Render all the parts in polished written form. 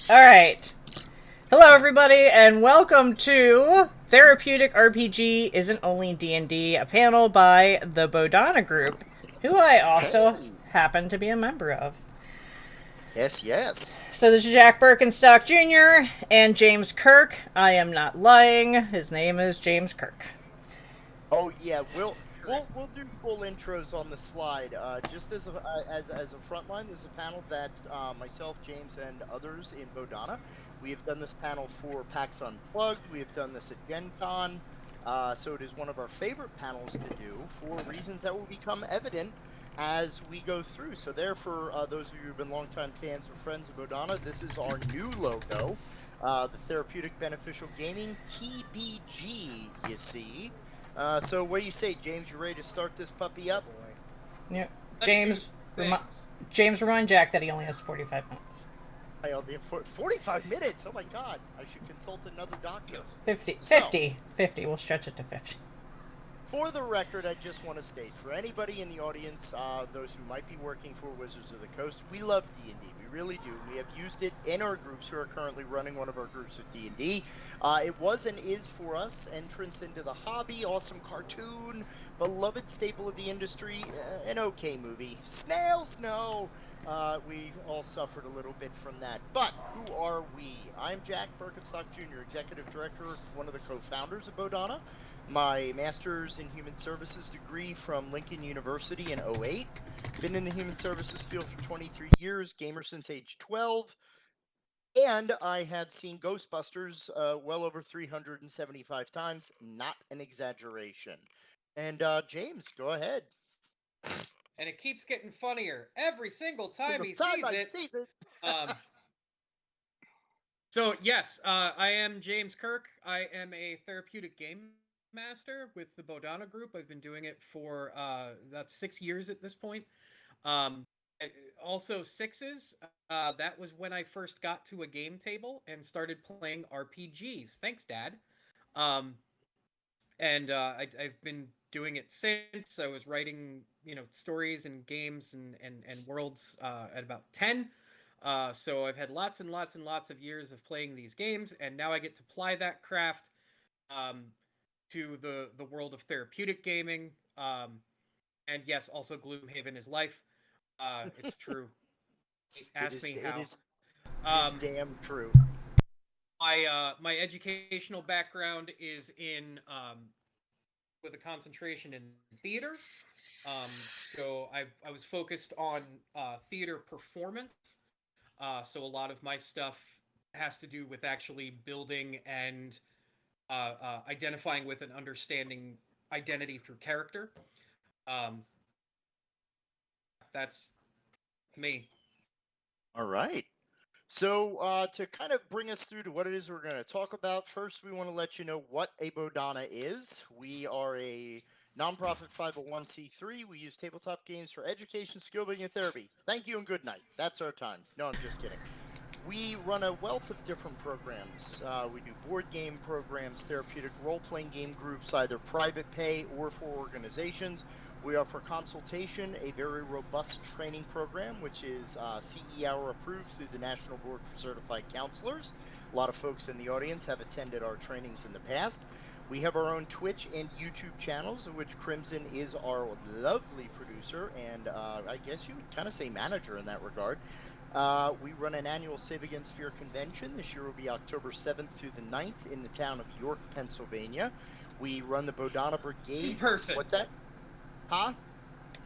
All right. Hello, everybody, and welcome to Therapeutic RPG Isn't Only D&D, a panel by the Bodhana Group, who I also Hey. happen to be a member of. Yes, yes. So this is Jack Birkenstock Jr. and James Kirk. I am not lying. His name is James Kirk. Oh yeah, we'll do full intros on the slide. Just as a front line, there's a panel that myself, James, and others in Bodhana. We have done this panel for PAX Unplugged. We have done this at Gen Con. So it is one of our favorite panels to do for reasons that will become evident as we go through. So there, for those of you who've been longtime fans or friends of Bodhana, this is our new logo, the Therapeutic Beneficial Gaming TBG. You see. So what do you say, James? You ready to start this puppy up? Yeah. Let's do James, things. James, remind Jack that he only has 45 minutes. I only have 45 minutes. Oh my God, I should consult another doctor. Yes. 50, So, 50, 50. We'll stretch it to 50. for the record, I just want to state for anybody in the audience, those who might be working for Wizards of the Coast, we love D&D. We really do. We have used it in our groups who are currently running one of our groups of D&D. It was and is for us entrance into the hobby, awesome cartoon, beloved staple of the industry, an okay movie. Snails, no. We all suffered a little bit from that. But who are we? I'm Jack Birkenstock Jr., Executive Director, one of the co-founders of Bodhana. My master's in human services degree from Lincoln University in '08. Been in the human services field for 23 years, gamer since age 12. And I have seen Ghostbusters well over 375 times. Not an exaggeration. And James, go ahead. And it keeps getting funnier every single time Single he time sees I it. see it. Um, so, yes, I am James Kirk. I am a therapeutic game master with the Bodhana Group. I've been doing it for about 6 years at this point. Um, Also, sixes. That was when I first got to a game table and started playing RPGs. Thanks, Dad. Um, and I've been doing it since. I was writing, stories and games and worlds at about 10. So I've had lots and lots and lots of years of playing these games, and now I get to apply that craft um, to the world of therapeutic gaming. And yes, also Gloomhaven is life. It's true. It Ask is me it how. is it is Um, damn true. my educational background is in with a concentration in theater. So I was focused on theater performance. So a lot of my stuff has to do with actually building and identifying with and understanding identity through character. Um, that's me. All right. So, to kind of bring us through to what it is we're going to talk about, first we want to let you know what a Bodhana is. We are a nonprofit 501c3. We use tabletop games for education, skill building, and therapy. Thank you and good night. That's our time. No, I'm just kidding. We run a wealth of different programs. We do board game programs, therapeutic role playing game groups, either private pay or for organizations. We offer consultation, a very robust training program, which is CE Hour approved through the National Board for Certified Counselors. A lot of folks in the audience have attended our trainings in the past. We have our own Twitch and YouTube channels, of which Crimson is our lovely producer and I guess you would kind of say manager in that regard. We run an annual Save Against Fear convention. This year will be October 7th through the 9th in the town of York, Pennsylvania. We run the Bodhana In Brigade. person. What's that? Huh?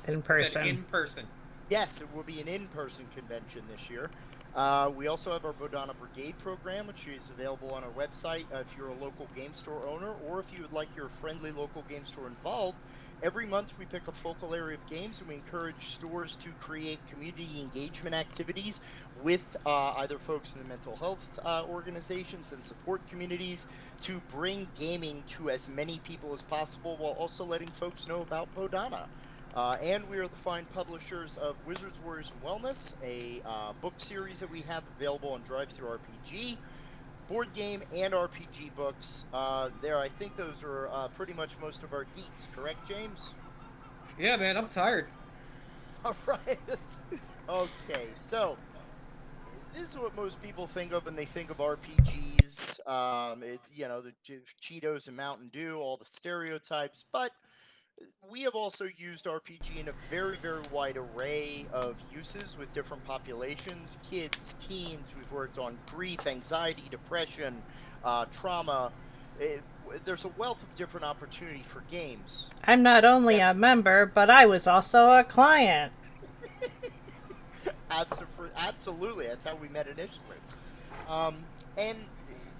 In I said person. in person. Yes, it will be an in-person convention this year. We also have our Bodhana Brigade program, which is available on our website if you're a local game store owner or if you would like your friendly local game store involved. Every month, we pick a focal area of games and we encourage stores to create community engagement activities with either folks in the mental health organizations and support communities to bring gaming to as many people as possible while also letting folks know about Bodhana. And we are the fine publishers of Wizards, Warriors, and Wellness, a book series that we have available on Drive Through RPG, board game and RPG books. I think those are pretty much most of our deets, correct, James? Yeah, man, I'm tired. All right. Okay, so this is what most people think of when they think of RPGs. The Cheetos and Mountain Dew, all the stereotypes, but we have also used RPG in a very, very wide array of uses with different populations, kids, teens. We've worked on grief, anxiety, depression, trauma. There's a wealth of different opportunity for games. I'm not only That a member, but I was also a client. absolutely, that's how we met initially. And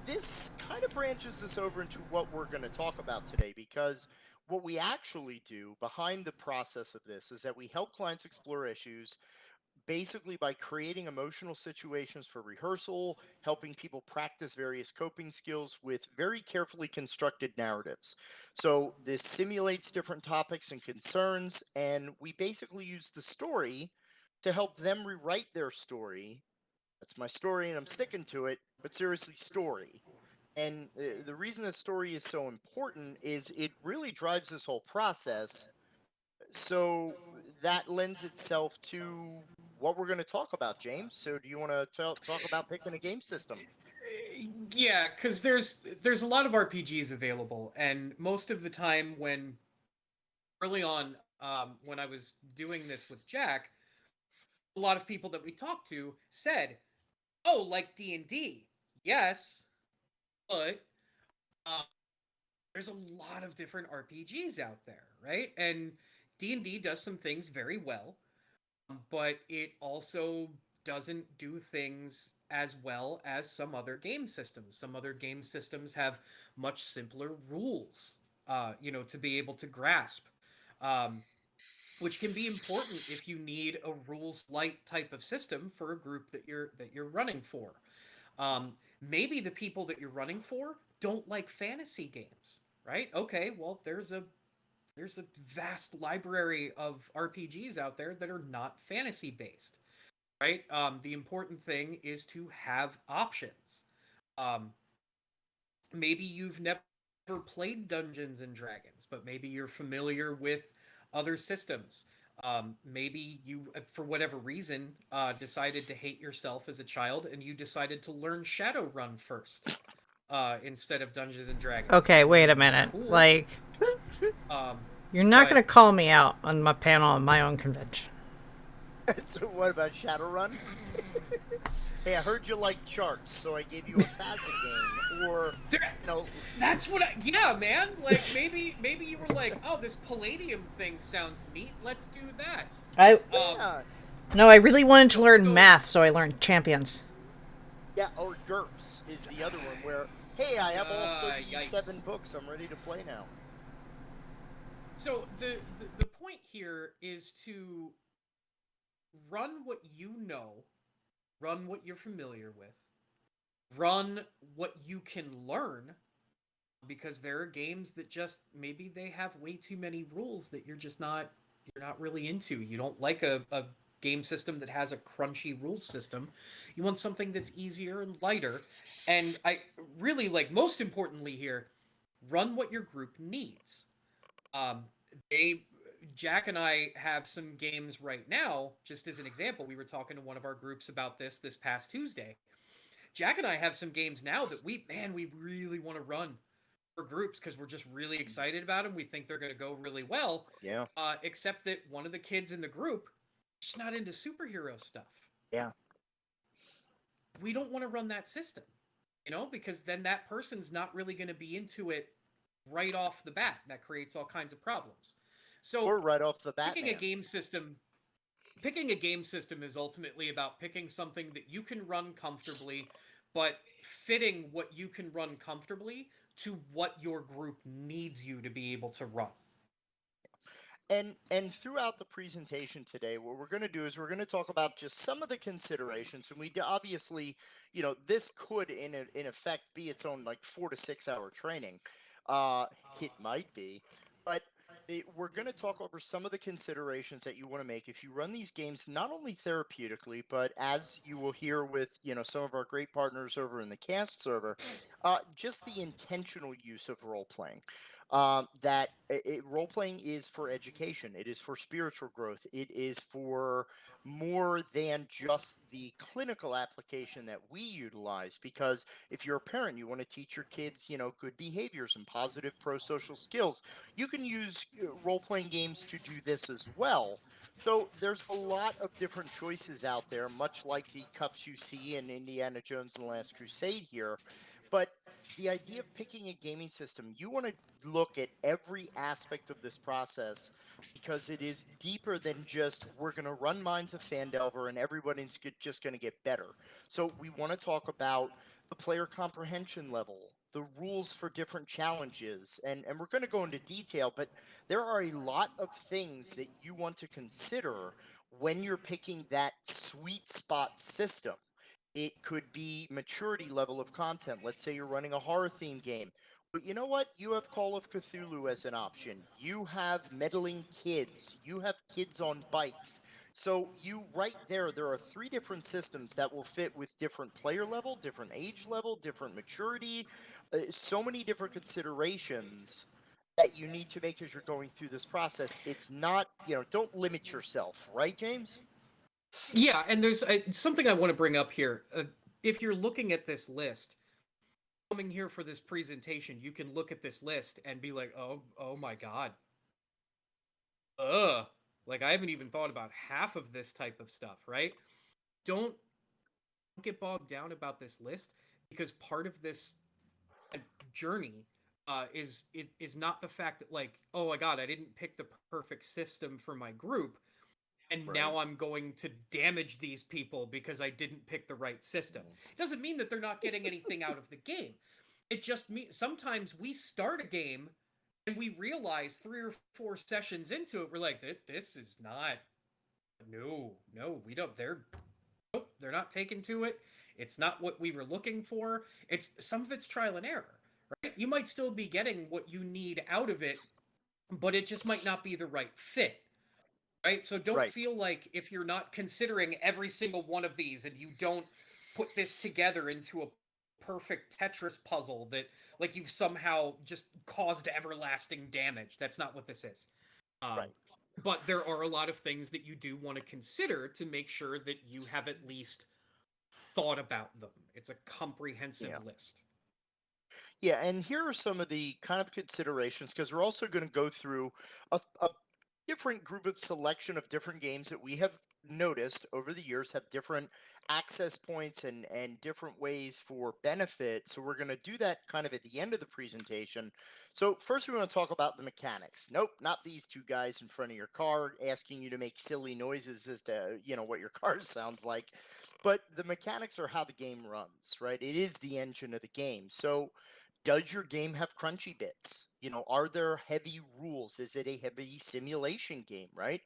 this kind of branches us over into what we're going to talk about today, because what we actually do behind the process of this is that we help clients explore issues basically by creating emotional situations for rehearsal, helping people practice various coping skills with very carefully constructed narratives. So this simulates different topics and concerns, and we basically use the story to help them rewrite their story. That's my story, and I'm sticking to it, but seriously, story. And the reason the story is so important is it really drives this whole process. So that lends itself to what we're going to talk about, James. So do you want to talk about picking a game system? Yeah, because there's a lot of RPGs available, and most of the time when early on, when I was doing this with Jack, a lot of people that we talked to said, "Oh, like D&D, yes, but um, there's a lot of different RPGs out there, right?" And D&D does some things very well, but it also doesn't do things as well as some other game systems. Some other game systems have much simpler rules, to be able to grasp, um, which can be important if you need a rules light type of system for a group that you're running for. Maybe the people that you're running for don't like fantasy games, right? Okay, well there's a vast library of RPGs out there that are not fantasy based, right? The important thing is to have options. Um, Maybe you've never played Dungeons and Dragons, but maybe you're familiar with other systems. Maybe you, for whatever reason, decided to hate yourself as a child and you decided to learn Shadowrun first instead of Dungeons and Dragons. Okay, I wait a mean, minute. cool. Like, Um, you're not going but to call me out on my panel on my own convention. So what about Shadowrun? Hey, I heard you like charts, so I gave you a FASA game. Or, there, you know, that's what yeah, man. Like maybe you were like, oh, this Palladium thing sounds neat. Let's do that. I Um, yeah, No, I really wanted to so learn so math, so I learned champions. yeah, or GURPS is the other one where, hey, I have all 37 yikes. books. I'm ready to play now. So the point here is to run what you know, run what you're familiar with, run what you can learn, because there are games that just maybe they have way too many rules that you're not really into. You don't like a game system that has a crunchy rules system. You want something that's easier and lighter. And I really like, most importantly here, run what your group needs. Um, they Jack and I have some games right now. Just as an example, we were talking to one of our groups about this past Tuesday. Jack and I have some games now that we really want to run for groups because we're just really excited about them. We think they're going to go really well. Yeah, Except that one of the kids in the group is not into superhero stuff. yeah. We don't want to run that system, because then that person's not really going to be into it right off the bat. That creates all kinds of problems. So Or right off the picking a Batman. game system picking a game system is ultimately about picking something that you can run comfortably, but fitting what you can run comfortably to what your group needs you to be able to run. And throughout the presentation today, what we're going to do is we're going to talk about just some of the considerations, and obviously, this could in effect be its own like 4 to 6 hour training. Uh, it might be, but we're going to talk over some of the considerations that you want to make if you run these games, not only therapeutically, but as you will hear with some of our great partners over in the cast server, just the intentional use of role playing. that role playing is for education. It is for spiritual growth. It is for more than just the clinical application that we utilize. Because if you're a parent, you want to teach your kids, good behaviors and positive pro-social skills. You can use role playing games to do this as well. So there's a lot of different choices out there, much like the cups you see in Indiana Jones and the Last Crusade here. But the idea of picking a gaming system, you want to look at every aspect of this process because it is deeper than just we're going to run Minds of Fandelver and everybody's just going to get better. So we want to talk about the player comprehension level, the rules for different challenges, and we're going to go into detail, but there are a lot of things that you want to consider when you're picking that sweet spot system. It could be maturity level of content. Let's say you're running a horror theme game. But you know what? You have Call of Cthulhu as an option. You have meddling kids. You have kids on bikes. So you right there are three different systems that will fit with different player level, different age level, different maturity, so many different considerations that you need to make as you're going through this process. It's not, don't limit yourself, right, James? Yeah, and there's something I want to bring up here. If you're looking at this list, coming here for this presentation, you can look at this list and be like, oh my god, like I haven't even thought about half of this type of stuff, right? Don't get bogged down about this list because part of this journey is not the fact that like, oh my god, I didn't pick the perfect system for my group and Right. now I'm going to damage these people because I didn't pick the right system. It doesn't mean that they're not getting anything out of the game. It just means sometimes we start a game and we realize 3 or 4 sessions into it, we're like, this is not. No, we don't. They're not taken to it. It's not what we were looking for. It's some of it's trial and error, right? You might still be getting what you need out of it, but it just might not be the right fit, right? So don't Right. feel like if you're not considering every single one of these and you don't put this together into a perfect Tetris puzzle that like you've somehow just caused everlasting damage. That's not what this is. Um, Right. but there are a lot of things that you do want to consider to make sure that you have at least thought about them. It's a comprehensive Yeah. list. Yeah, and here are some of the kind of considerations because we're also going to go through a different group of selection of different games that we have noticed over the years have different access points and different ways for benefit. So we're going to do that kind of at the end of the presentation. So first we want to talk about the mechanics. Nope, not these two guys in front of your car asking you to make silly noises as to, what your car sounds like. But the mechanics are how the game runs, right? It is the engine of the game. So does your game have crunchy bits? Are there heavy rules? Is it a heavy simulation game, right?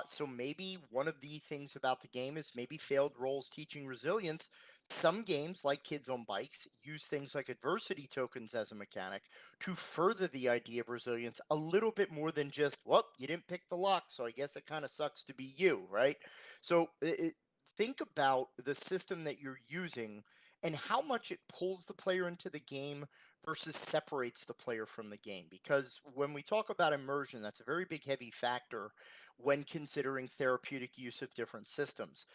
So maybe one of the things about the game is maybe failed roles teaching resilience. Some games, like Kids on Bikes, use things like adversity tokens as a mechanic to further the idea of resilience a little bit more than just, well, you didn't pick the lock, so I guess it kind of sucks to be you, right? So think about the system that you're using and how much it pulls the player into the game versus separates the player from the game. Because when we talk about immersion, that's a very big, heavy factor when considering therapeutic use of different systems.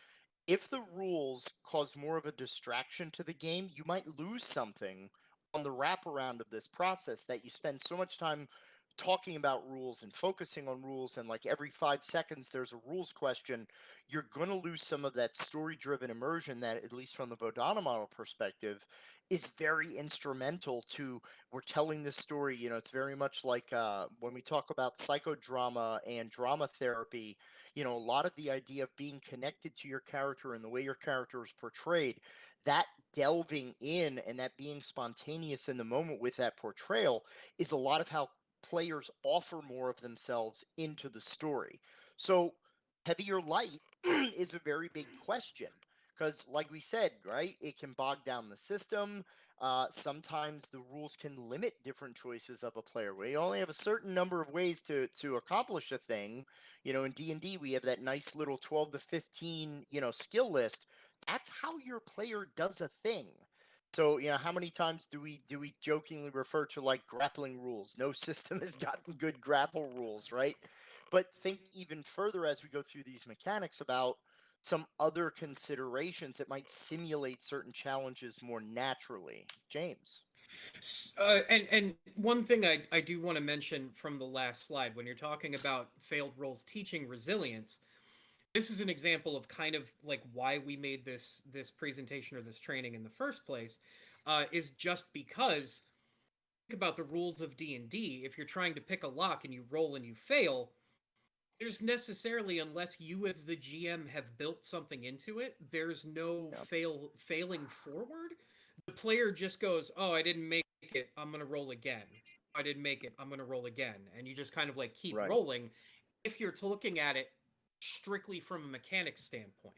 If the rules cause more of a distraction to the game, you might lose something on the wraparound of this process that you spend so much time talking about rules and focusing on rules, and like every 5 seconds there's a rules question. You're going to lose some of that story driven immersion that, at least from the Bodhana model perspective, is very instrumental to we're telling this story. It's very much like when we talk about psychodrama and drama therapy. A lot of the idea of being connected to your character and the way your character is portrayed, that delving in and that being spontaneous in the moment with that portrayal is a lot of how players offer more of themselves into the story. So, heavy or light is a very big question because, like we said, right, it can bog down the system. Sometimes the rules can limit different choices of a player. We only have a certain number of ways to accomplish a thing. In D&D, we have that nice little 12 to 15, skill list. That's how your player does a thing. So, how many times do we jokingly refer to like grappling rules? No system has gotten good grapple rules, right? But think even further as we go through these mechanics about some other considerations that might simulate certain challenges more naturally. James. And one thing I do want to mention from the last slide, when you're talking about failed roles teaching resilience, this is an example of kind of like why we made this presentation or this training in the first place, is just because think about the rules of D&D. If you're trying to pick a lock and you roll and you fail, there's necessarily, unless you as the GM have built something into it, there's no failing forward. The player just goes, "Oh, I didn't make it. I'm going to roll again. I didn't make it. I'm going to roll again." And you just kind of like keep Right. rolling if you're looking at it strictly from a mechanics standpoint,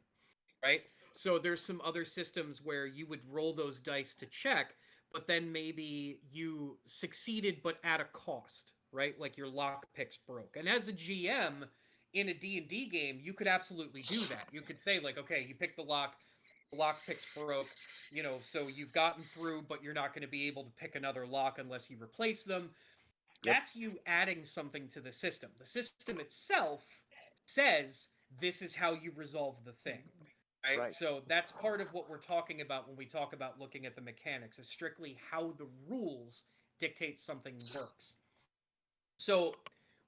right? So there's some other systems where you would roll those dice to check, but then maybe you succeeded but at a cost, right? Like your lock picks broke. And as a GM in a D&D game, you could absolutely do that. You could say like, okay, you picked the lock picks broke, so you've gotten through, but you're not going to be able to pick another lock unless you replace them. Yep. That's you adding something to the system. The system itself says this is how you resolve the thing. Right? So that's part of what we're talking about when we talk about looking at the mechanics, is strictly how the rules dictate something works. So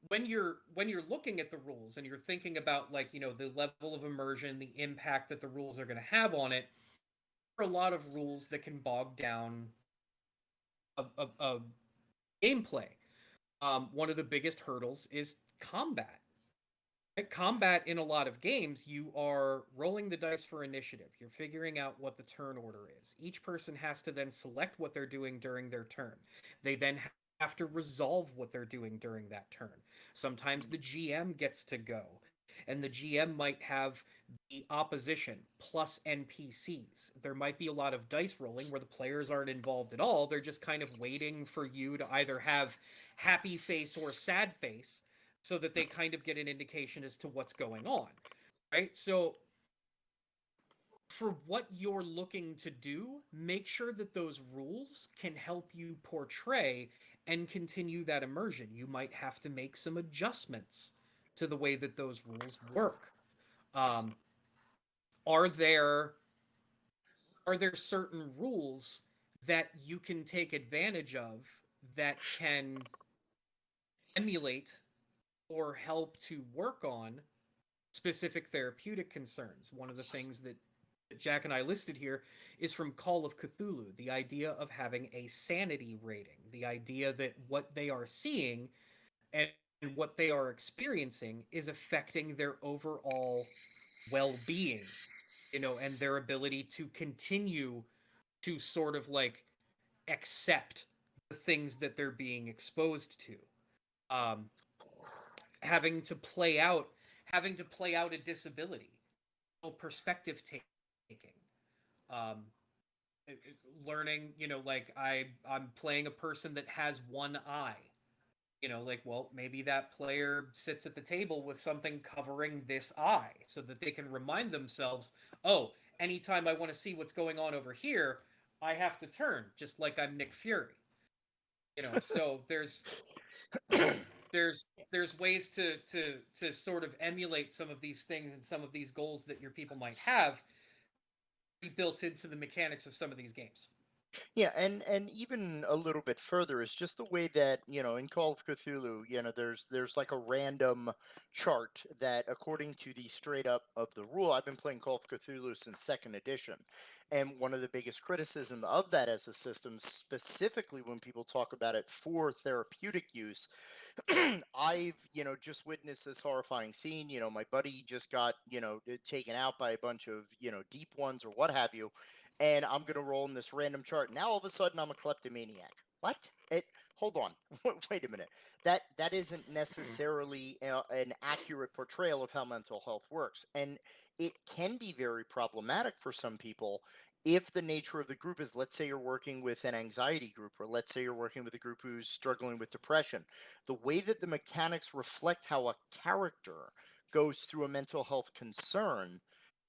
when you're looking at the rules and you're thinking about like, the level of immersion, the impact that the rules are going to have on it, there are a lot of rules that can bog down a gameplay. One of the biggest hurdles is combat. At combat in a lot of games, you are rolling the dice for initiative. You're figuring out what the turn order is. Each person has to then select what they're doing during their turn. They then have to resolve what they're doing during that turn. Sometimes the GM gets to go, and the GM might have the opposition plus NPCs. There might be a lot of dice rolling where the players aren't involved at all. They're just kind of waiting for you to either have happy face or sad face so that they kind of get an indication as to what's going on, right? So for what you're looking to do, make sure that those rules can help you portray and continue that immersion. You might have to make some adjustments to the way that those rules work. Um, are there certain rules that you can take advantage of that can emulate or help to work on specific therapeutic concerns? One of the things that Jack and I listed here is from Call of Cthulhu, the idea of having a sanity rating, the idea that what they are seeing and what they are experiencing is affecting their overall well-being, and their ability to continue to sort of like accept the things that they're being exposed to. Um, having to play out a disability, perspective taking, um, learning, like I'm playing a person that has one eye. Like, well, maybe that player sits at the table with something covering this eye so that they can remind themselves, oh, anytime I want to see what's going on over here, I have to turn, just like I'm Nick Fury. So there's ways to sort of emulate some of these things and some of these goals that your people might have be built into the mechanics of some of these games. Yeah, and even a little bit further is just the way that, in Call of Cthulhu, there's like a random chart that according to the straight up of the rule. I've been playing Call of Cthulhu since second edition. And one of the biggest criticism of that as a system, specifically when people talk about it for therapeutic use, I've, just witnessed this horrifying scene. My buddy just got, taken out by a bunch of, deep ones or what have you. And I'm going to roll in this random chart. Now all of a sudden I'm a kleptomaniac. What? Hold on. Wait a minute. That isn't necessarily an accurate portrayal of how mental health works. And it can be very problematic for some people if the nature of the group is, let's say you're working with an anxiety group, or let's say you're working with a group who's struggling with depression. The way that the mechanics reflect how a character goes through a mental health concern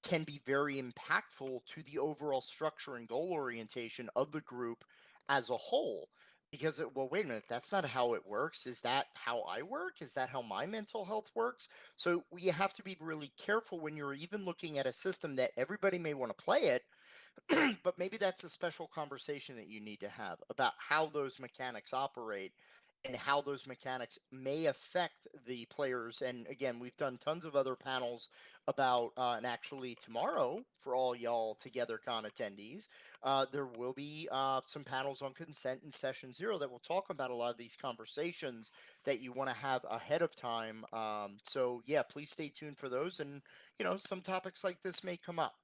can be very impactful to the overall structure and goal orientation of the group as a whole. Because, well, wait a minute, that's not how it works. Is that how I work? Is that how my mental health works? So you have to be really careful when you're even looking at a system that everybody may want to play it, but maybe that's a special conversation that you need to have about how those mechanics operate and how those mechanics may affect the players. And again, we've done tons of other panels about, and actually tomorrow for all y'all TogetherCon attendees, there will be some panels on consent in session 0 that will talk about a lot of these conversations that you want to have ahead of time. So yeah, please stay tuned for those. And, some topics like this may come up.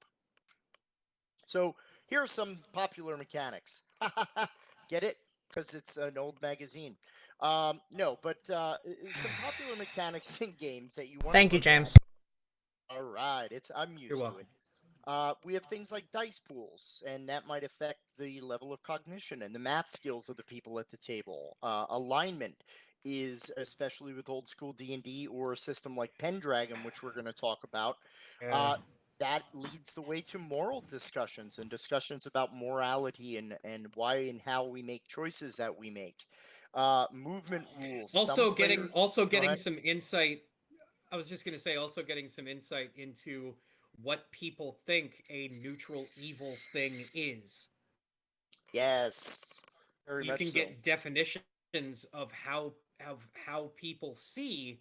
So here are some popular mechanics. Get it? Because it's an old magazine. No, but some popular mechanics in games that you want to Thank you, look at. James. All right, I'm You're used to welcome. it. We have things like dice pools, and that might affect the level of cognition and the math skills of the people at the table. Alignment is, especially with old school D&D or a system like Pendragon, which we're going to talk about, Yeah. that leads the way to moral discussions and discussions about morality and why and how we make choices that we make. Movement rules. Some players. Also Go getting ahead. some insight. I was just gonna say, also getting some insight into what people think a neutral evil thing is. Yes, very You much can so. get definitions of how people see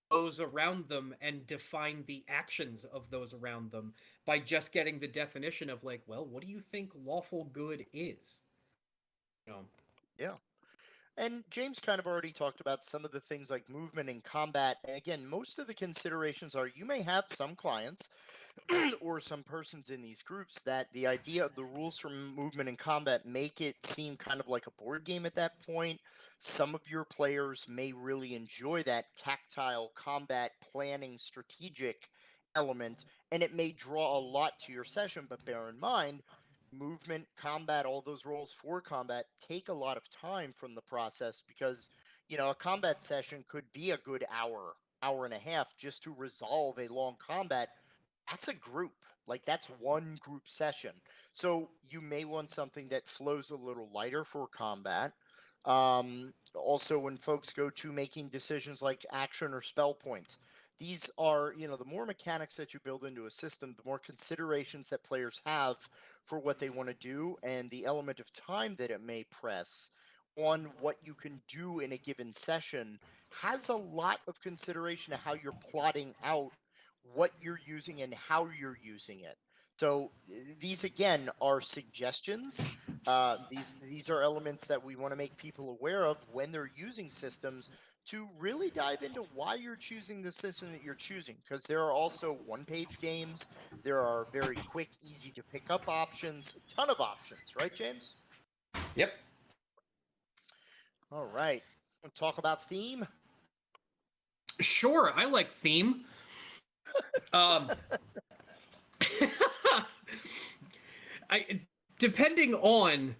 those around them and define the actions of those around them by just getting the definition of, like, well, what do you think lawful good is? You know. Yeah. And James kind of already talked about some of the things like movement and combat. And again, most of the considerations are you may have some clients or some persons in these groups that the idea of the rules for movement and combat make it seem kind of like a board game at that point. Some of your players may really enjoy that tactile combat planning strategic element, and it may draw a lot to your session. But bear in mind, movement, combat, all those roles for combat take a lot of time from the process because, a combat session could be a good hour and a half just to resolve a long combat. That's a group. Like that's one group session. So you may want something that flows a little lighter for combat. Also, when folks go to making decisions like action or spell points, these are, the more mechanics that you build into a system, the more considerations that players have for what they want to do and the element of time that it may press on what you can do in a given session has a lot of consideration of how you're plotting out what you're using and how you're using it. So these again are suggestions. These are elements that we want to make people aware of when they're using systems to really dive into why you're choosing the system that you're choosing. Because there are also one-page games. There are very quick, easy to pick up options. A ton of options, right, James? Yep. All right. We'll talk about theme. Sure, I like theme. Um, I depending on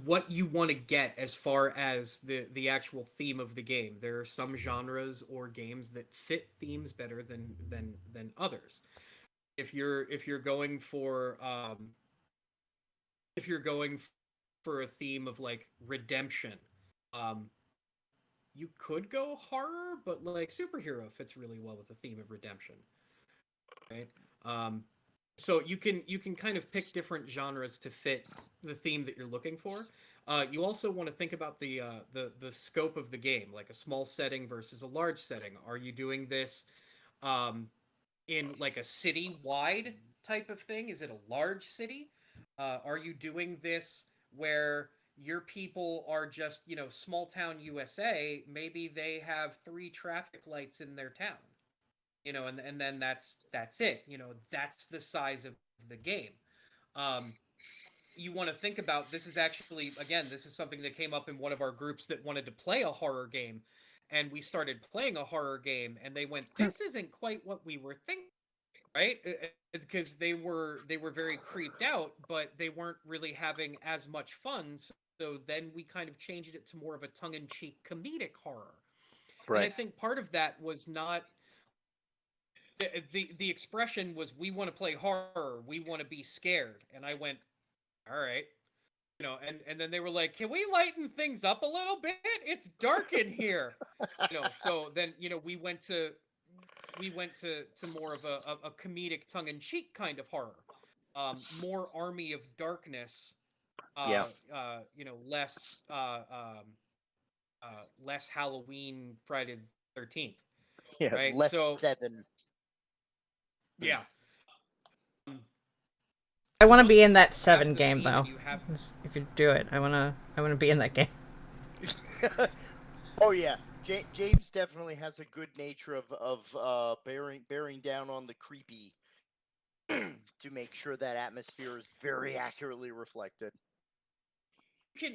what you want to get as far as the actual theme of the game. There are some genres or games that fit themes better than others. If you're going for if you're going for a theme of like redemption, um, you could go horror, but like superhero fits really well with the theme of redemption, right? Um, so you can kind of pick different genres to fit the theme that you're looking for. You also want to think about the scope of the game, like a small setting versus a large setting. Are you doing this um, in like a city-wide type of thing? Is it a large city? Are you doing this where your people are just, small town USA? Maybe they have 3 traffic lights in their town, and then that's it. That's the size of the game. Um, you want to think about, this is actually, again, this is something that came up in one of our groups that wanted to play a horror game, and we started playing a horror game, and they went, "This isn't quite what we were thinking." Right? Because they were very creeped out, but they weren't really having as much fun. So then we kind of changed it to more of a tongue-in-cheek comedic horror. And I Right. think part of that was not the expression was, we want to play horror, we want to be scared, and I went, all right. And then they were like, can we lighten things up a little bit? It's dark in here. So then, we went to more of a comedic tongue-in-cheek kind of horror. More Army of Darkness, Yeah. less less Halloween, Friday the 13th, Yeah. right? Less So seven. yeah. Um, I want to Once be in you that have seven the game theme and though. you have If you do it, I wanna be in that game. Oh yeah, James definitely has a good nature of bearing down on the creepy to make sure that atmosphere is very accurately reflected.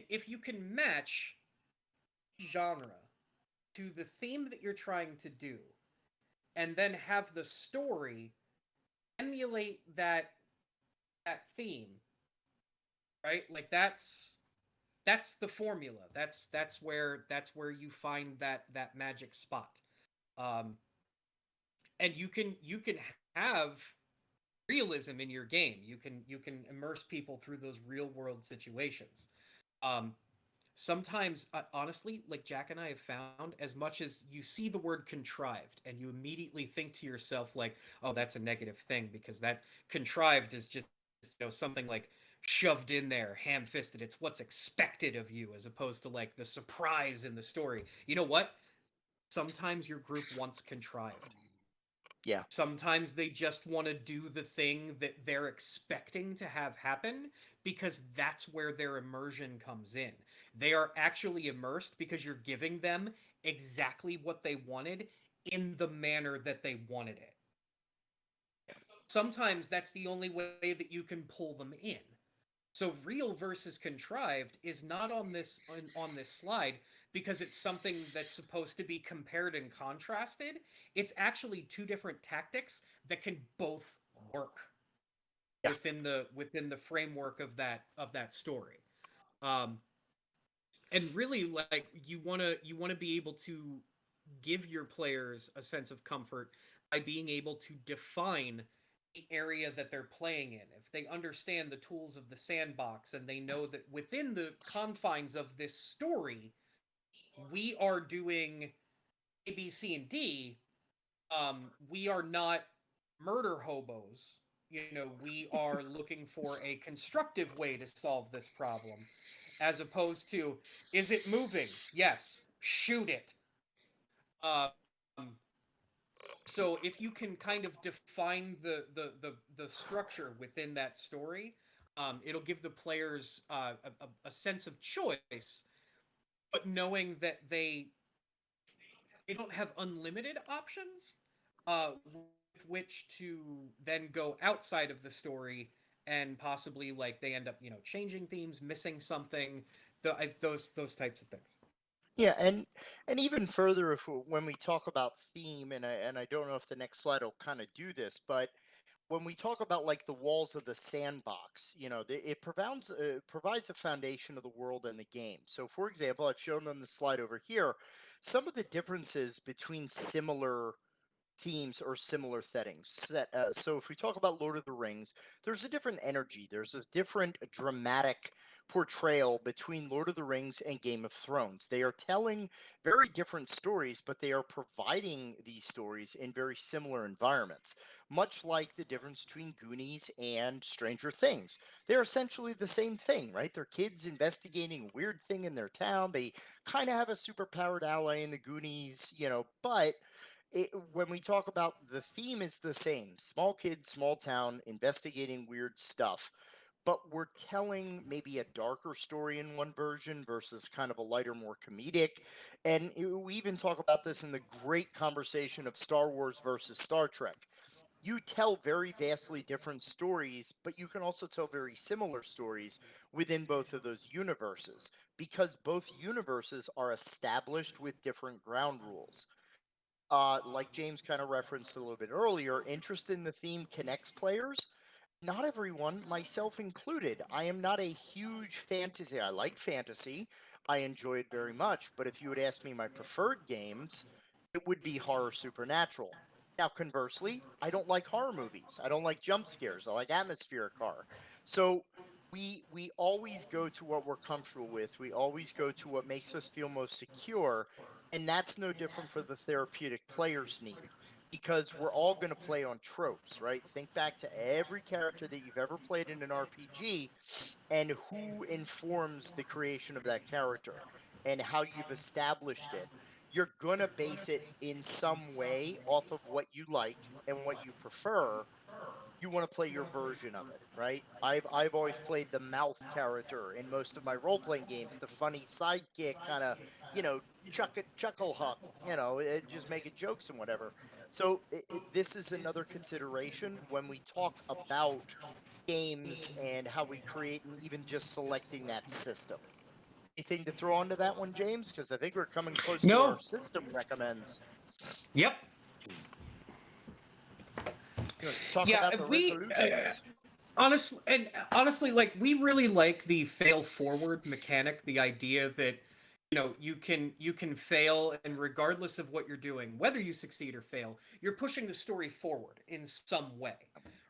if you can match genre to the theme that you're trying to do, and then have the story emulate that theme, right? Like that's the formula. That's where you find that magic spot. Um, and you can have realism in your game. You can immerse people through those real world situations. Um, Sometimes, honestly, like Jack and I have found, as much as you see the word contrived and you immediately think to yourself like, oh, that's a negative thing, because that contrived is just, something like shoved in there, ham-fisted. It's what's expected of you, as opposed to like the surprise in the story. You know what? Sometimes your group wants contrived. Yeah. Sometimes they just want to do the thing that they're expecting to have happen, because that's where their immersion comes in. They are actually immersed because you're giving them exactly what they wanted in the manner that they wanted it. Sometimes that's the only way that you can pull them in. So real versus contrived is not on this slide because it's something that's supposed to be compared and contrasted. It's actually two different tactics that can both work Yeah. within the framework of that story. Um, and really, like, you want to be able to give your players a sense of comfort by being able to define the area that they're playing in. If they understand the tools of the sandbox and they know that within the confines of this story, we are doing A, B, C, and D. We are not murder hobos. We are looking for a constructive way to solve this problem, as opposed to, is it moving? Yes, shoot it. Um, so if you can kind of define the structure within that story, it'll give the players a sense of choice, but knowing that they don't have unlimited options with which to then go outside of the story, and possibly, like, they end up changing themes, missing something, those types of things. Yeah, and even further, if when we talk about theme, and I don't know if the next slide will kind of do this, but when we talk about like the walls of the sandbox, it provides a foundation of the world and the game. So, for example, I've shown on the slide over here some of the differences between similar themes or similar settings. So if we talk about Lord of the Rings, there's a different energy. There's a different dramatic portrayal between Lord of the Rings and Game of Thrones. They are telling very different stories, but they are providing these stories in very similar environments, much like the difference between Goonies and Stranger Things. They're essentially the same thing, right? They're kids investigating a weird thing in their town. They kind of have a superpowered ally in the Goonies, but when we talk about, the theme is the same: small kids, small town, investigating weird stuff, but we're telling maybe a darker story in one version versus kind of a lighter, more comedic. And we even talk about this in the great conversation of Star Wars versus Star Trek. You tell very vastly different stories, but you can also tell very similar stories within both of those universes, because both universes are established with different ground rules. Like James kind of referenced a little bit earlier, interest in the theme connects players. Not everyone, myself included. I am not a huge fantasy. I like fantasy. I enjoy it very much. But if you would ask me my preferred games, it would be horror supernatural. Now, conversely, I don't like horror movies. I don't like jump scares. I like atmospheric horror. So we always go to what we're comfortable with. We always go to what makes us feel most secure, and that's no different for the therapeutic player's need, because we're all going to play on tropes, right? Think back to every character that you've ever played in an RPG and who informs the creation of that character and how you've established it. You're going to base it in some way off of what you like and what you prefer. You want to play your version of it, right? I've always played the mouth character in most of my role playing games, the funny sidekick kind of, chuckle huck, just making jokes and whatever. So this is another consideration when we talk about games and how we create and even just selecting that system. Anything to throw onto that one, James? Because I think we're coming close to our No. system recommends. Yep. You want to talk Yeah, about the we resolutions? honestly, like we really like the fail forward mechanic. The idea that you can fail, and regardless of what you're doing, whether you succeed or fail, you're pushing the story forward in some way,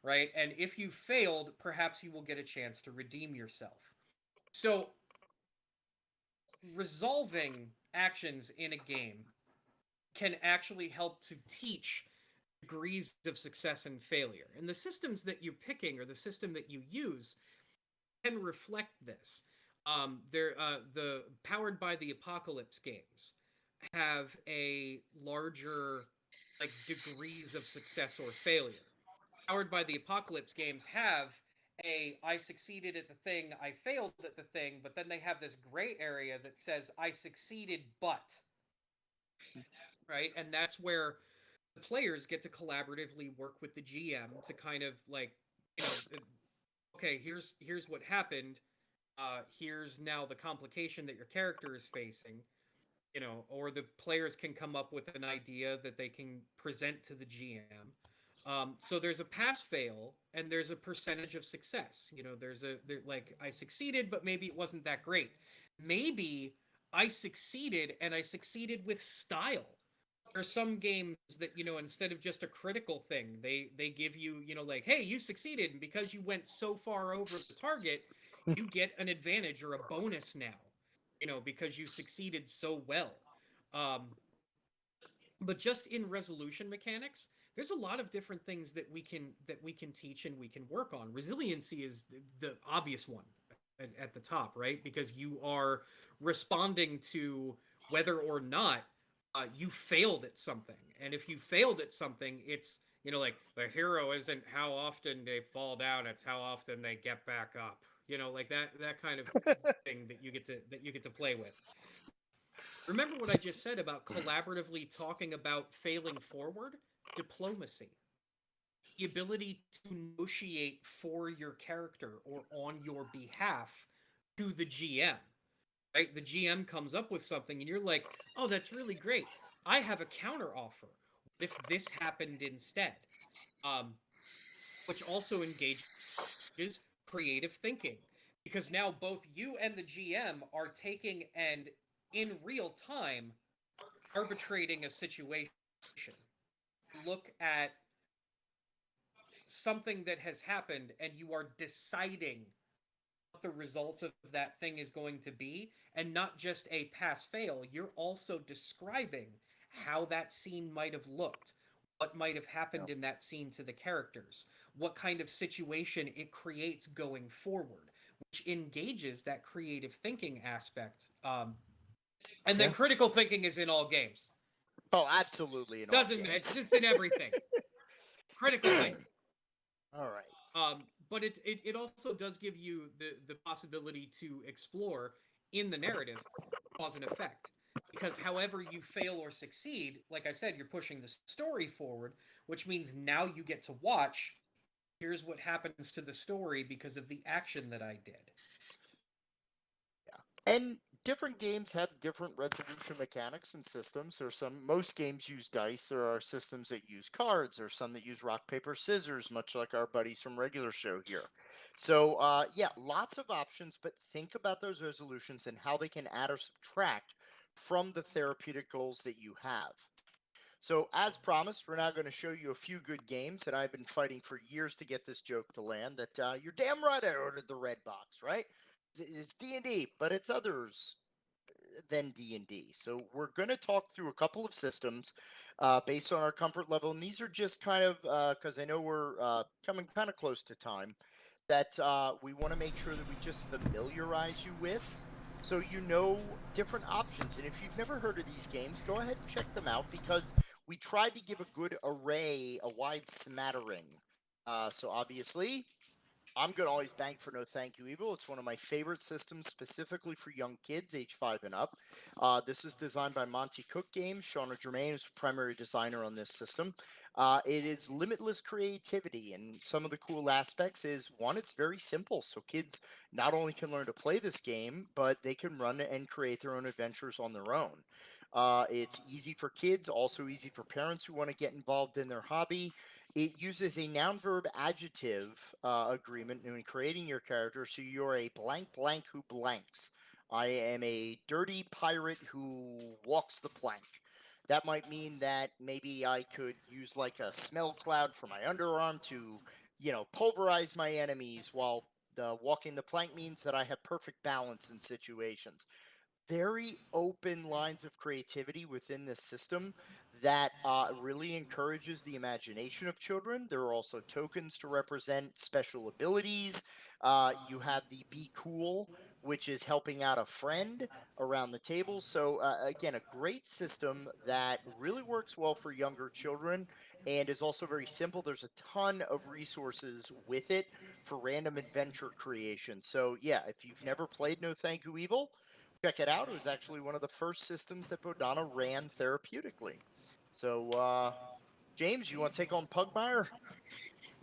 right? And if you failed, perhaps you will get a chance to redeem yourself. So resolving actions in a game can actually help to teach degrees of success and failure. And the systems that you're picking or the system that you use can reflect this. The Powered by the Apocalypse games have a larger like degrees of success or failure. Powered by the Apocalypse games have a I succeeded at the thing, I failed at the thing, but then they have this gray area that says I succeeded but, right? And that's where the players get to collaboratively work with the GM to kind of like, okay, here's what happened. Here's now the complication that your character is facing. Or the players can come up with an idea that they can present to the GM. So there's a pass fail and there's a percentage of success. Like I succeeded, but maybe it wasn't that great. Maybe I succeeded and I succeeded with style. There are some games that instead of just a critical thing, they give you like, hey, you succeeded, and because you went so far over the target, you get an advantage or a bonus now, because you succeeded so well. um but just in resolution mechanics, there's a lot of different things that we can teach and we can work on. Resiliency is the obvious one at the top, right? Because you are responding to whether or not you failed at something. And if you failed at something, it's like the hero isn't how often they fall down, it's how often they get back up. Like that kind of thing that you get to play with. Remember what I just said about collaboratively talking about failing forward? Diplomacy. The ability to negotiate for your character or on your behalf to the GM. Right? The GM comes up with something and you're like, oh, that's really great. I have a counter offer. What if this happened instead? Um, which also engages creative thinking. Because now both you and the GM are taking and in real time arbitrating a situation. Look at something that has happened and you are deciding what the result of that thing is going to be, and not just a pass fail. You're also describing how that scene might have looked, what might have happened in that scene to the characters, what kind of situation it creates going forward, which engages that creative thinking aspect. And then critical thinking is in all games. Oh, absolutely in all Doesn't games. it's just in everything. Critical thinking. All right. But it also does give you the possibility to explore in the narrative cause and effect. Because however you fail or succeed, like I said, you're pushing the story forward, which means now you get to watch. Here's what happens to the story because of the action that I did. And different games have different resolution mechanics and systems. Most games use dice. There are systems that use cards. There are some that use rock, paper, scissors, much like our buddies from regular show here. So, yeah, lots of options, but think about those resolutions and how they can add or subtract from the therapeutic goals that you have. So, as promised, we're now going to show you a few good games, and I've been fighting for years to get this joke to land. That you're damn right I ordered the red box, right? It's D&D, but it's others than D&D. So we're going to talk through a couple of systems based on our comfort level, and these are just kind of because I know we're coming kind of close to time that we want to make sure that we just familiarize you with. So you know different options, and if you've never heard of these games, go ahead and check them out because we tried to give a good array, a wide smattering. So obviously, I'm going to always bank for No Thank You Evil. It's one of my favorite systems, specifically for young kids, age 5 and up. This is designed by Monty Cook Games. Shauna Germain is the primary designer on this system. It is limitless creativity, and some of the cool aspects is, one, it's very simple. So kids not only can learn to play this game, but they can run and create their own adventures on their own. It's easy for kids, also easy for parents who want to get involved in their hobby. It uses a noun verb adjective agreement in creating your character. So you're a blank blank who blanks. I am a dirty pirate who walks the plank. That might mean that maybe I could use like a smell cloud for my underarm to, pulverize my enemies, while the walking the plank means that I have perfect balance in situations. Very open lines of creativity within this system that really encourages the imagination of children. There are also tokens to represent special abilities. You have the Be Cool, which is helping out a friend around the table. So, again, a great system that really works well for younger children and is also very simple. There's a ton of resources with it for random adventure creation. So, yeah, if you've never played No Thank You Evil, check it out. It was actually one of the first systems that Bodhana ran therapeutically. So, James, you want to take on Pugmire?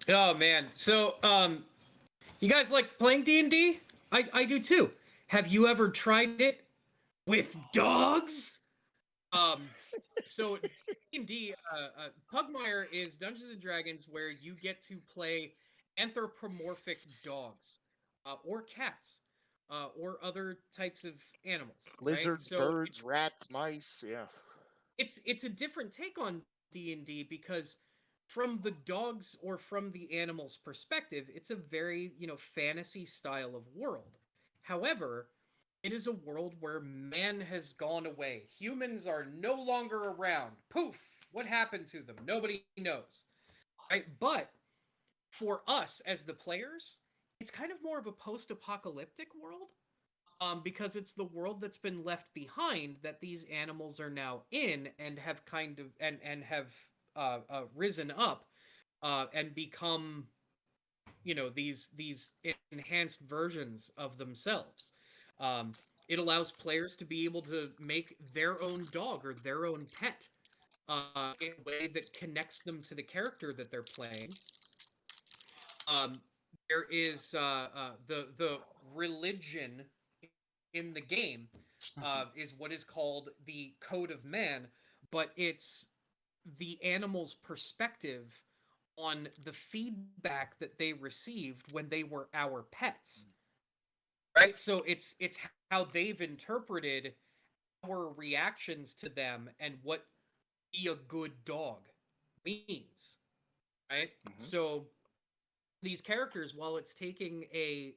Oh man. So, you guys like playing D&D? I do too. Have you ever tried it with dogs? Um, so D&D, Pugmire is Dungeons and Dragons where you get to play anthropomorphic dogs, or cats, or other types of animals, right? Lizards, So birds, rats, mice. Yeah. it's a different take on D&D because from the dogs or from the animals perspective, it's a very, fantasy style of world. However, it is a world where man has gone away. Humans are no longer around. Poof, what happened to them? Nobody knows. Right? But for us as the players, it's kind of more of a post-apocalyptic world, because it's the world that's been left behind that these animals are now in and have kind of and have risen up, and become, these enhanced versions of themselves. Um, it allows players to be able to make their own dog or their own pet, in a way that connects them to the character that they're playing. Um, there is the religion in the game, is what is called the Code of Man, but it's the animal's perspective on the feedback that they received when they were our pets, right? So it's how they've interpreted our reactions to them and what be a good dog means, right? Mm-hmm. So these characters, while it's taking a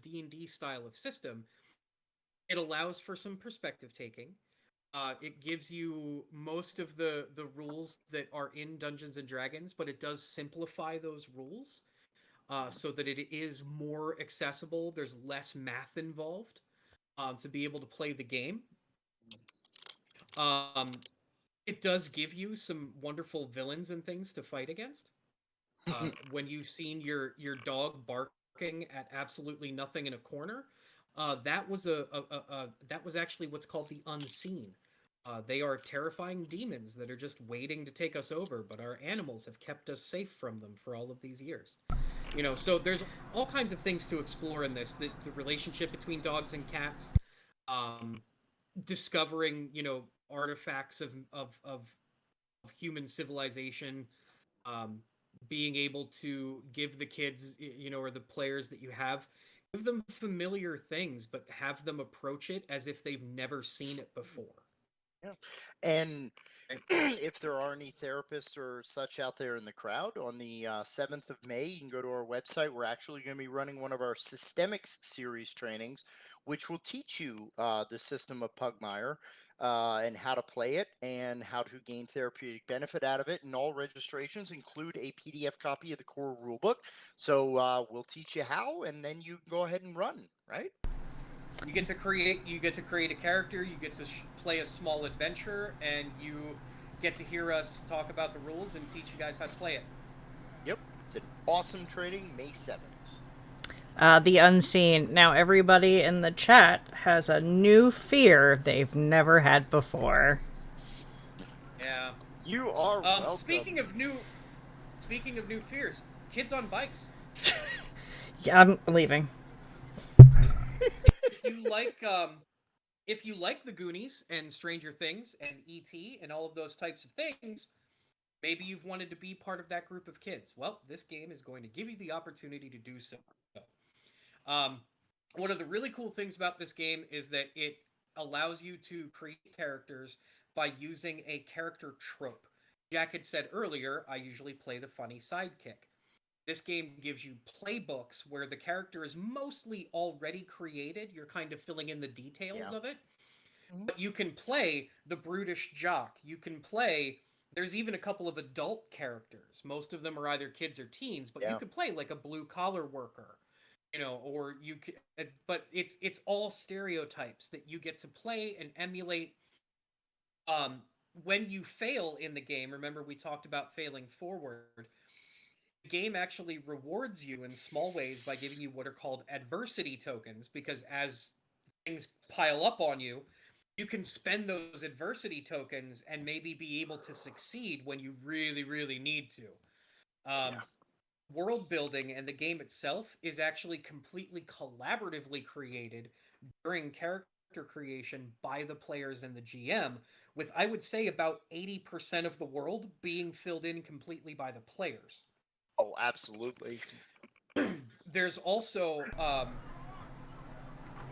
D&D style of system, it allows for some perspective taking. It gives you most of the rules that are in Dungeons and Dragons, but it does simplify those rules, so that it is more accessible. There's less math involved, to be able to play the game. Um, it does give you some wonderful villains and things to fight against. When you've seen your dog barking at absolutely nothing in a corner, that was that was actually what's called the unseen. They are terrifying demons that are just waiting to take us over, but our animals have kept us safe from them for all of these years. So there's all kinds of things to explore in this. The relationship between dogs and cats, um, discovering, artifacts of human civilization, um, being able to give the kids, or the players that you have, give them familiar things, but have them approach it as if they've never seen it before. Yeah. And Okay. if there are any therapists or such out there in the crowd, on the 7th of May, you can go to our website. We're actually going to be running one of our Systemics series trainings, which will teach you the system of Pugmire and how to play it and how to gain therapeutic benefit out of it. And all registrations include a PDF copy of the core rulebook. So we'll teach you how, and then you go ahead and run, right? You get to create a character, you get to play a small adventure, and you get to hear us talk about the rules and teach you guys how to play it. Yep. It's an awesome training, May 7th. The unseen. Now, everybody in the chat has a new fear they've never had before. Yeah. You are Speaking welcome. of new speaking of new fears, kids on bikes. Yeah, I'm leaving. If you like if you like the Goonies and Stranger Things and E.T. and all of those types of things, maybe you've wanted to be part of that group of kids. Well, this game is going to give you the opportunity to do so. Um, One of the really cool things about this game is that it allows you to create characters by using a character trope. Jack had said earlier, I usually play the funny sidekick. This game gives you playbooks where the character is mostly already created. You're kind of filling in the details Yeah. of it. Mhm. But you can play the brutish jock. You can play. There's even a couple of adult characters. Most of them are either kids or teens, but you Yeah. could play like a blue collar worker, or you could. But it's all stereotypes that you get to play and emulate. Um, when you fail in the game, remember we talked about failing forward. The game actually rewards you in small ways by giving you what are called adversity tokens, because as things pile up on you, you can spend those adversity tokens and maybe be able to succeed when you really, really need to. Yeah. World building and the game itself is actually completely collaboratively created during character creation by the players and the GM, with I would say about 80% of the world being filled in completely by the players. Oh, absolutely. There's also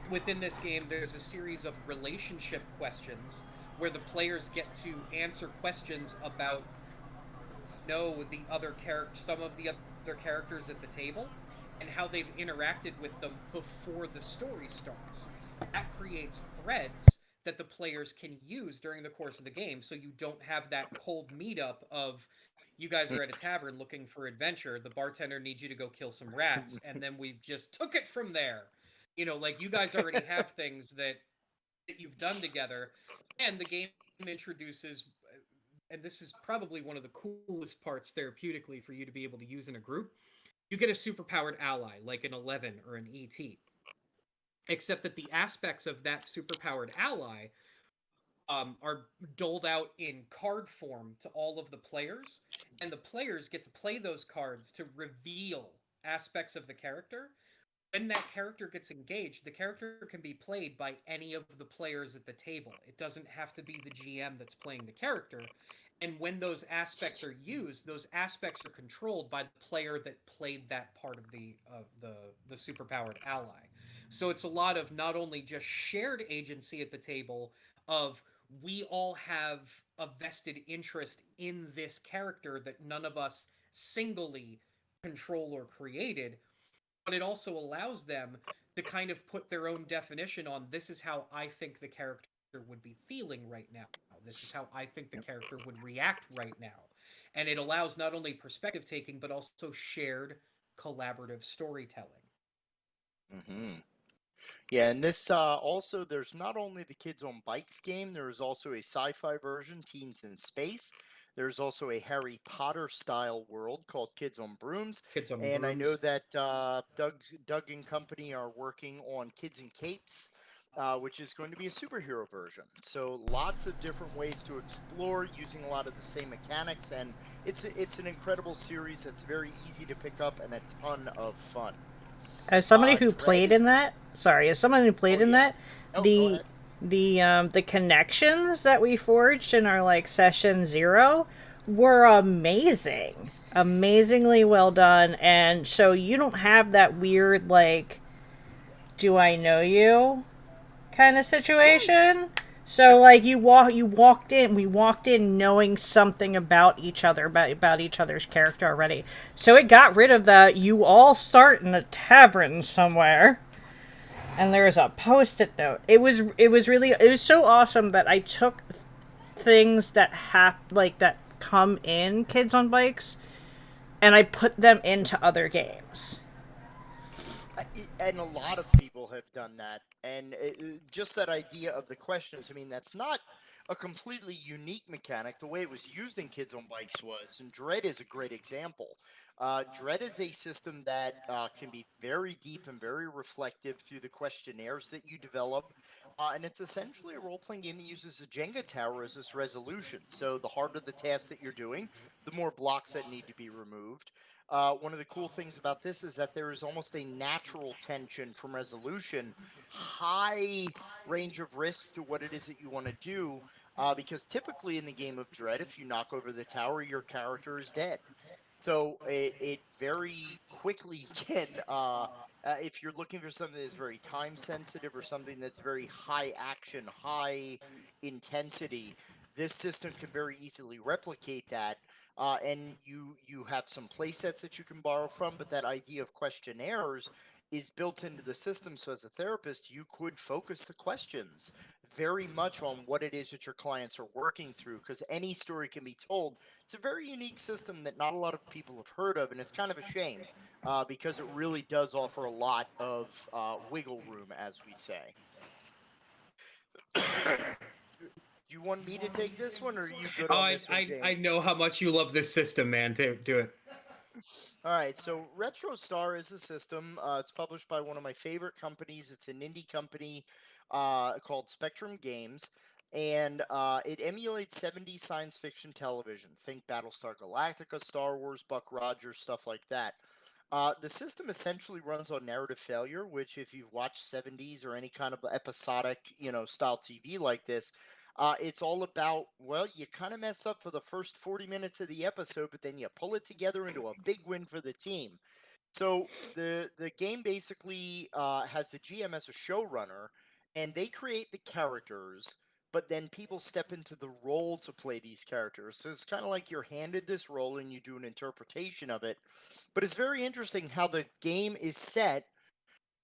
within this game, there's a series of relationship questions where the players get to answer questions about know the other character, some of the other characters at the table, and how they've interacted with them before the story starts. That creates threads that the players can use during the course of the game, so you don't have that cold meetup of you guys are at a tavern looking for adventure. The bartender needs you to go kill some rats, and then we just took it from there. Like you guys already have things that you've done together, and the game introduces, and this is probably one of the coolest parts therapeutically for you to be able to use in a group. You get a superpowered ally like an 11 or an ET, except that the aspects of that superpowered ally are doled out in card form to all of the players, and the players get to play those cards to reveal aspects of the character. When that character gets engaged, the character can be played by any of the players at the table. It doesn't have to be the GM that's playing the character. And when those aspects are used, those aspects are controlled by the player that played that part of the superpowered ally. So it's a lot of not only just shared agency at the table of we all have a vested interest in this character that none of us singly control or created, but it also allows them to kind of put their own definition on this is how I think the character would be feeling right now. This is how I think the Yep. character would react right now. And it allows not only perspective taking, but also shared collaborative storytelling. Hmm. Yeah, and this also, there's not only the Kids on Bikes game, there is also a sci-fi version, Teens in Space. There's also a Harry Potter style world called Kids on Brooms, Kids on and I know brooms. that Doug and company are working on Kids in Capes, which is going to be a superhero version. So lots of different ways to explore using a lot of the same mechanics, and it's an incredible series that's very easy to pick up and a ton of fun. As somebody who played Dread. in that, sorry, as someone who played Oh in yeah. that, Oh, go the ahead. the connections that we forged in our like session 0 were amazing. Amazingly well done. And so you don't have that weird like do I know you kind of Right. situation. So like you walked in, we walked in knowing something about each other, about each other's character already. So it got rid of the you all start in a tavern somewhere and there's a post-it note. It was so awesome that I took things that that come in Kids on Bikes and I put them into other games. And a lot of people have done that. And just that idea of the questions, I mean, that's not a completely unique mechanic. The way it was used in Kids on Bikes was, and Dread is a great example. Dread is a system that can be very deep and very reflective through the questionnaires that you develop. And it's essentially a role playing game that uses a Jenga tower as its resolution. So the harder the task that you're doing, the more blocks that need to be removed. One of the cool things about this is that there is almost a natural tension from resolution, high range of risks to what it is that you want to do. Because typically in the game of Dread, if you knock over the tower, your character is dead. So it very quickly can, if you're looking for something that's very time sensitive or something that's very high action, high intensity, this system can very easily replicate that. And you have some play sets that you can borrow from, but that idea of questionnaires is built into the system. So as a therapist, you could focus the questions very much on what it is that your clients are working through, because any story can be told. It's a very unique system that not a lot of people have heard of, and it's kind of a shame because it really does offer a lot of wiggle room, as we say. Do you want me to take this one, or are you good Oh, on this one, I James? know how much you love this system, man. Do it. All right, so Retro Star is a system. It's published by one of my favorite companies. It's an indie company called Spectrum Games, and it emulates 70s science fiction television. Think Battlestar Galactica, Star Wars, Buck Rogers, stuff like that. The system essentially runs on narrative failure, which, if you've watched 70s or any kind of episodic, style TV like this, it's all about, well, you kind of mess up for the first 40 minutes of the episode, but then you pull it together into a big win for the team. So the game basically has the GM as a showrunner, and they create the characters, but then people step into the role to play these characters. So it's kind of like you're handed this role and you do an interpretation of it. But it's very interesting how the game is set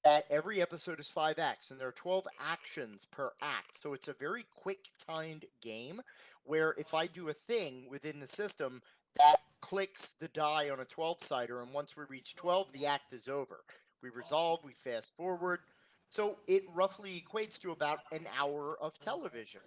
that every episode is 5 acts and there are 12 actions per act. So it's a very quick timed game where if I do a thing within the system, that clicks the die on a 12-sider, and once we reach 12, the act is over. We resolve, we fast forward. So it roughly equates to about an hour of television.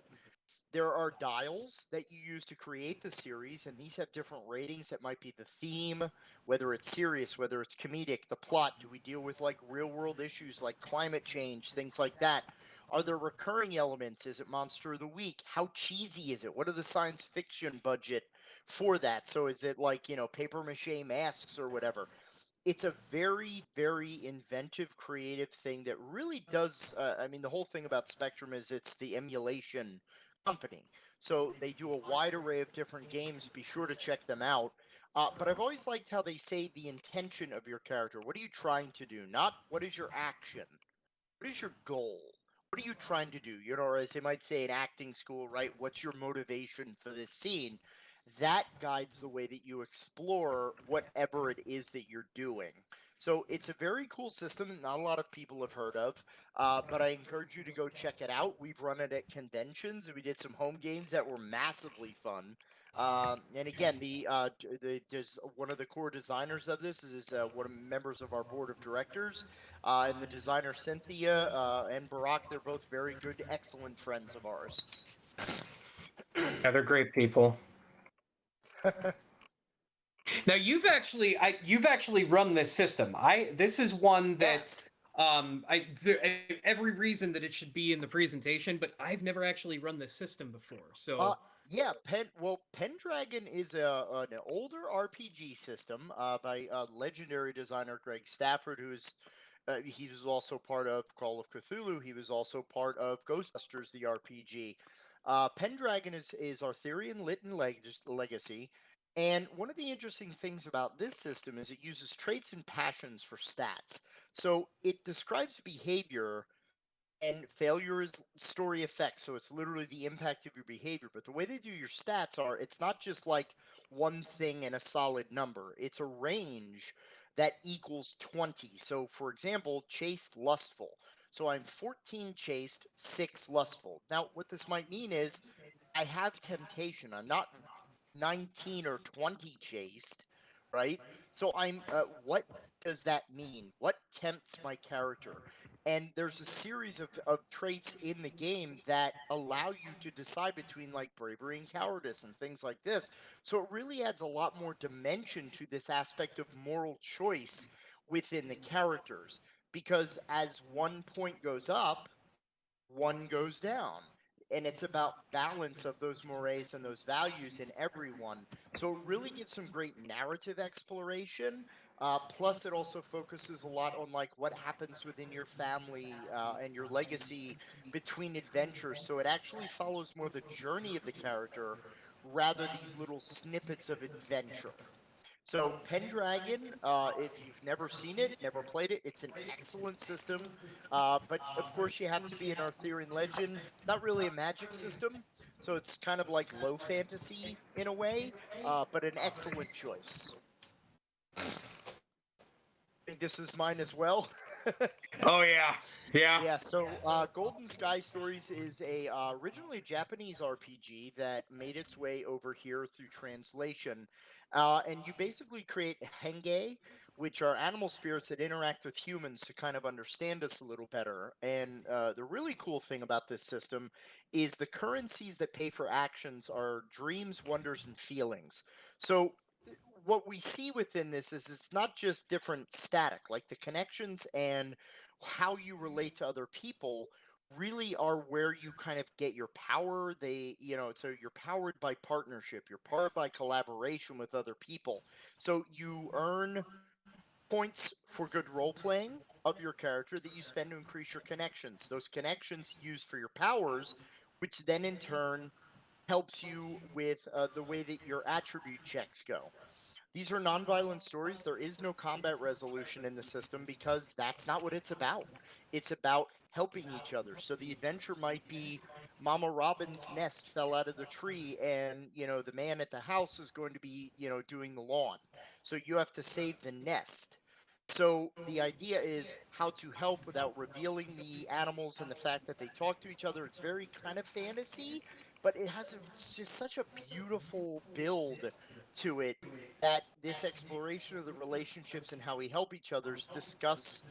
There are dials that you use to create the series, and these have different ratings. That might be the theme, whether it's serious, whether it's comedic, the plot. Do we deal with like real world issues like climate change, things like that? Are there recurring elements? Is it Monster of the Week? How cheesy is it? What are the science fiction budget for that? So is it like, paper mache masks or whatever? It's a very, very inventive, creative thing that really does. I mean, the whole thing about Spectrum is it's the emulation company. So they do a wide array of different games. Be sure to check them out. But I've always liked how they say the intention of your character. What are you trying to do? Not what is your action. What is your goal? What are you trying to do? Or as they might say in acting school, right? What's your motivation for this scene? That guides the way that you explore whatever it is that you're doing. So it's a very cool system that not a lot of people have heard of, but I encourage you to go check it out. We've run it at conventions, and we did some home games that were massively fun. And again, there's one of the core designers of this is one of the members of our board of directors, and the designer Cynthia and Barack. They're both very good, excellent friends of ours. Yeah, they're great people. Now you've actually run this system. I This is one that Yes. every reason that it should be in the presentation, but I've never actually run this system before. Uh, So yeah, Pendragon is an older RPG system by legendary designer Greg Stafford, who's he was also part of Call of Cthulhu. He was also part of Ghostbusters, the RPG. Pendragon is Arthurian lit and legacy. And one of the interesting things about this system is it uses traits and passions for stats. So it describes behavior And failure is story effect, so it's literally the impact of your behavior. But the way they do your stats are, it's not just like one thing and a solid number. It's a range that equals 20. So for example, chaste, lustful. So I'm 14 chaste, 6 lustful. Now what this might mean is I have temptation. I'm not 19 or 20 chaste, right? So what does that mean? What tempts my character? And there's a series of traits in the game that allow you to decide between like bravery and cowardice and things like this. So it really adds a lot more dimension to this aspect of moral choice within the characters. Because as one point goes up, one goes down. And it's about balance of those mores and those values in everyone. So it really gives some great narrative exploration. Plus, it also focuses a lot on like what happens within your family and your legacy between adventures. So it actually follows more the journey of the character rather these little snippets of adventure. So Pendragon, if you've never seen it, never played it, it's an excellent system. But of course, you have to be an Arthurian legend, not really a magic system. So it's kind of like low fantasy in a way, but an excellent choice. I think this is mine as well. Oh yeah, yeah. Yeah, so Golden Sky Stories is a originally Japanese RPG that made its way over here through translation, and you basically create henge, which are animal spirits that interact with humans to kind of understand us a little better. And the really cool thing about this system is the currencies that pay for actions are dreams, wonders, and feelings. So what we see within this is it's not just different static, like the connections and how you relate to other people really are where you kind of get your power. So you're powered by partnership, you're powered by collaboration with other people. So you earn points for good role playing of your character that you spend to increase your connections. Those connections used for your powers, which then in turn helps you with the way that your attribute checks go. These are nonviolent stories. There is no combat resolution in the system because that's not what it's about. It's about helping each other. So the adventure might be Mama Robin's nest fell out of the tree and, the man at the house is going to be, doing the lawn. So you have to save the nest. So the idea is how to help without revealing the animals and the fact that they talk to each other. It's very kind of fantasy, but it has just such a beautiful build to it that this exploration of the relationships and how we help each other's discuss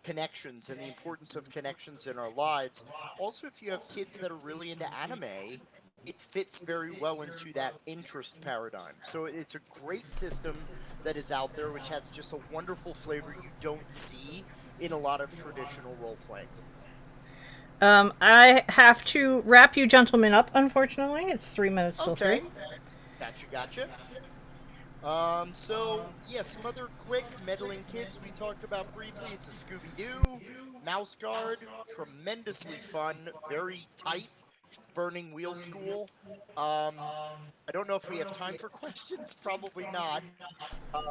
connections and the importance of connections in our lives. Also, if you have kids that are really into anime, it fits very well into that interest paradigm. So it's a great system that is out there, which has just a wonderful flavor you don't see in a lot of traditional role playing. I have to wrap you gentlemen up, unfortunately. It's 3 minutes till 3. Okay, gotcha. So yeah, some other quick meddling kids we talked about briefly. It's a Scooby Doo, Mouse Guard, tremendously fun, very tight, Burning Wheel School. I don't know if we have time for questions. Probably not. Uh,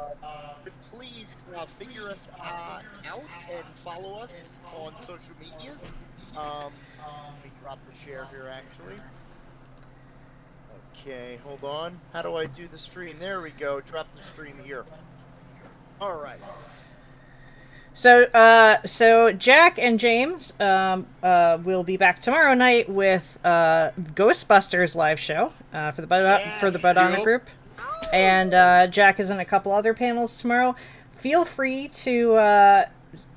but please figure us out and follow us on social medias. Let me drop the share here, actually. Okay, hold on. How do I do the stream? There we go. Drop the stream here. All right. So Jack and James will be back tomorrow night with Ghostbusters live show for the Bodhana group, and Jack is in a couple other panels tomorrow. Feel free to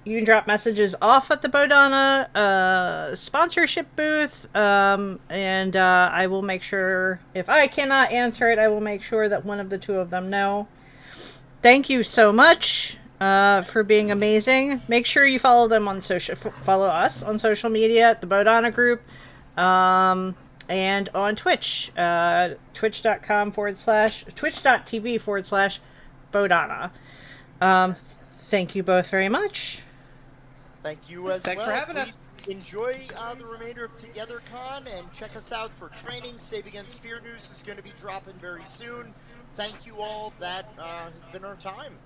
you can drop messages off at the Bodhana sponsorship booth, and I will make sure, if I cannot answer it, I will make sure that one of the two of them know. Thank you so much for being amazing. Make sure you follow them on follow us on social media at the Bodhana group, and on Twitch, twitch.tv/ Bodhana. Thank you both very much. Thank you as Thanks well. for having Please us. enjoy the remainder of TogetherCon and check us out for training. Save Against Fear news is going to be dropping very soon. Thank you all. That has been our time.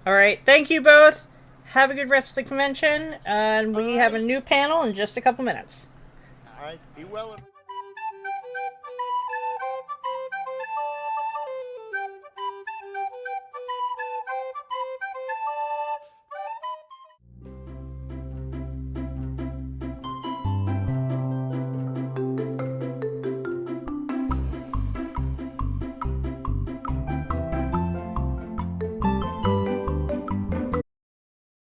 All right. Thank you both. Have a good rest of the convention, and we have a new panel in just a couple minutes. All right. Be well.